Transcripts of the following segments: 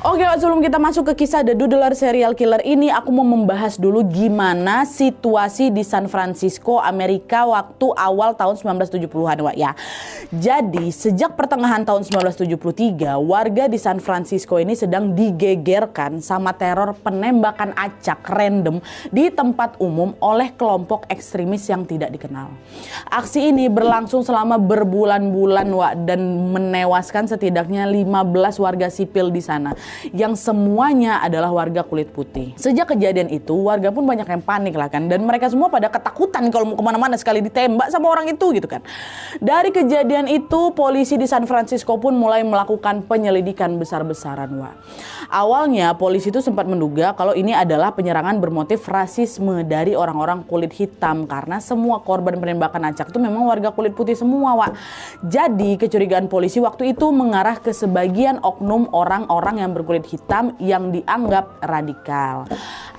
Oke, sebelum kita masuk ke kisah The Doodler serial killer ini, aku mau membahas dulu gimana situasi di San Francisco, Amerika waktu awal tahun 1970-an, Wak, ya. Jadi, sejak pertengahan tahun 1973, warga di San Francisco ini sedang digegerkan sama teror penembakan acak random di tempat umum oleh kelompok ekstremis yang tidak dikenal. Aksi ini berlangsung selama berbulan-bulan, Wak, dan menewaskan setidaknya 15 warga sipil di sana, yang semuanya adalah warga kulit putih. Sejak kejadian itu, warga pun banyak yang panik lah kan, dan mereka semua pada ketakutan kalau mau kemana-mana sekali ditembak sama orang itu gitu kan. Dari kejadian itu, polisi di San Francisco pun mulai melakukan penyelidikan besar-besaran, Wak. Awalnya polisi itu sempat menduga kalau ini adalah penyerangan bermotif rasisme dari orang-orang kulit hitam, karena semua korban penembakan acak itu memang warga kulit putih semua, Wak. Jadi kecurigaan polisi waktu itu mengarah ke sebagian oknum orang-orang yang berkulit hitam yang dianggap radikal.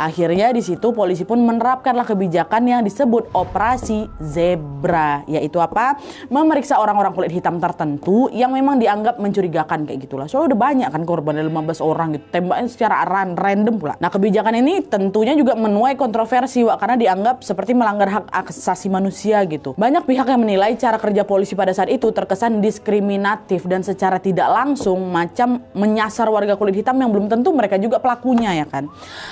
Akhirnya di situ polisi pun menerapkanlah kebijakan yang disebut Operasi Zebra, yaitu apa? Memeriksa orang-orang kulit hitam tertentu yang memang dianggap mencurigakan kayak gitulah. Soalnya udah banyak kan korban, 15 orang gitu, tembaknya secara random pula. Nah, kebijakan ini tentunya juga menuai kontroversi, Wak, karena dianggap seperti melanggar hak asasi manusia gitu. Banyak pihak yang menilai cara kerja polisi pada saat itu terkesan diskriminatif dan secara tidak langsung macam menyasar warga kulit hitam yang belum tentu mereka juga pelakunya, ya kan.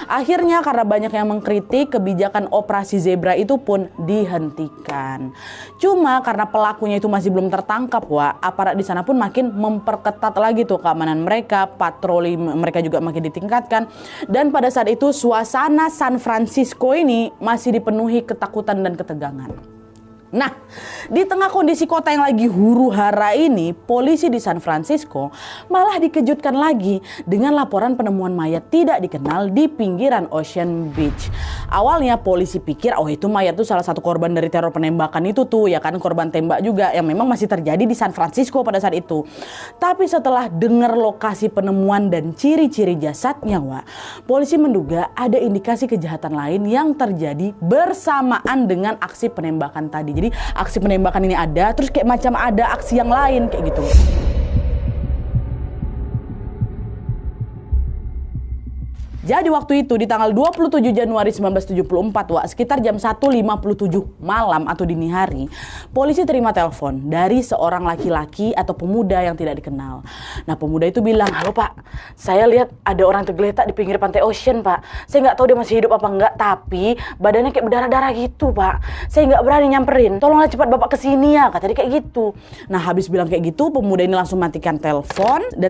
Akhirnya karena banyak yang mengkritik, kebijakan Operasi Zebra itu pun dihentikan. Cuma karena pelakunya itu masih belum tertangkap, Wak, aparat di sana pun makin memperketat lagi tuh keamanan mereka, patroli mereka juga makin ditingkatkan, dan pada saat itu suasana San Francisco ini masih dipenuhi ketakutan dan ketegangan. Nah, di tengah kondisi kota yang lagi huru-hara ini, polisi di San Francisco malah dikejutkan lagi dengan laporan penemuan mayat tidak dikenal di pinggiran Ocean Beach. Awalnya polisi pikir, oh itu mayat tuh salah satu korban dari teror penembakan itu tuh, ya kan, korban tembak juga yang memang masih terjadi di San Francisco pada saat itu. Tapi setelah dengar lokasi penemuan dan ciri-ciri jasadnya, Wak, polisi menduga ada indikasi kejahatan lain yang terjadi bersamaan dengan aksi penembakan tadi. Jadi aksi penembakan ini ada, terus kayak macam ada aksi yang lain kayak gitu. Jadi waktu itu di tanggal 27 Januari 1974, Wak, sekitar jam 1.57 malam atau dini hari, polisi terima telepon dari seorang laki-laki atau pemuda yang tidak dikenal. Nah, pemuda itu bilang, "Halo Pak, saya lihat ada orang tergeletak di pinggir pantai Ocean, Pak. Saya nggak tahu dia masih hidup apa enggak, tapi badannya kayak berdarah-darah gitu, Pak. Saya nggak berani nyamperin. Tolonglah cepat Bapak kesini ya," kata dia kayak gitu. Nah, habis bilang kayak gitu, pemuda ini langsung matikan telepon dan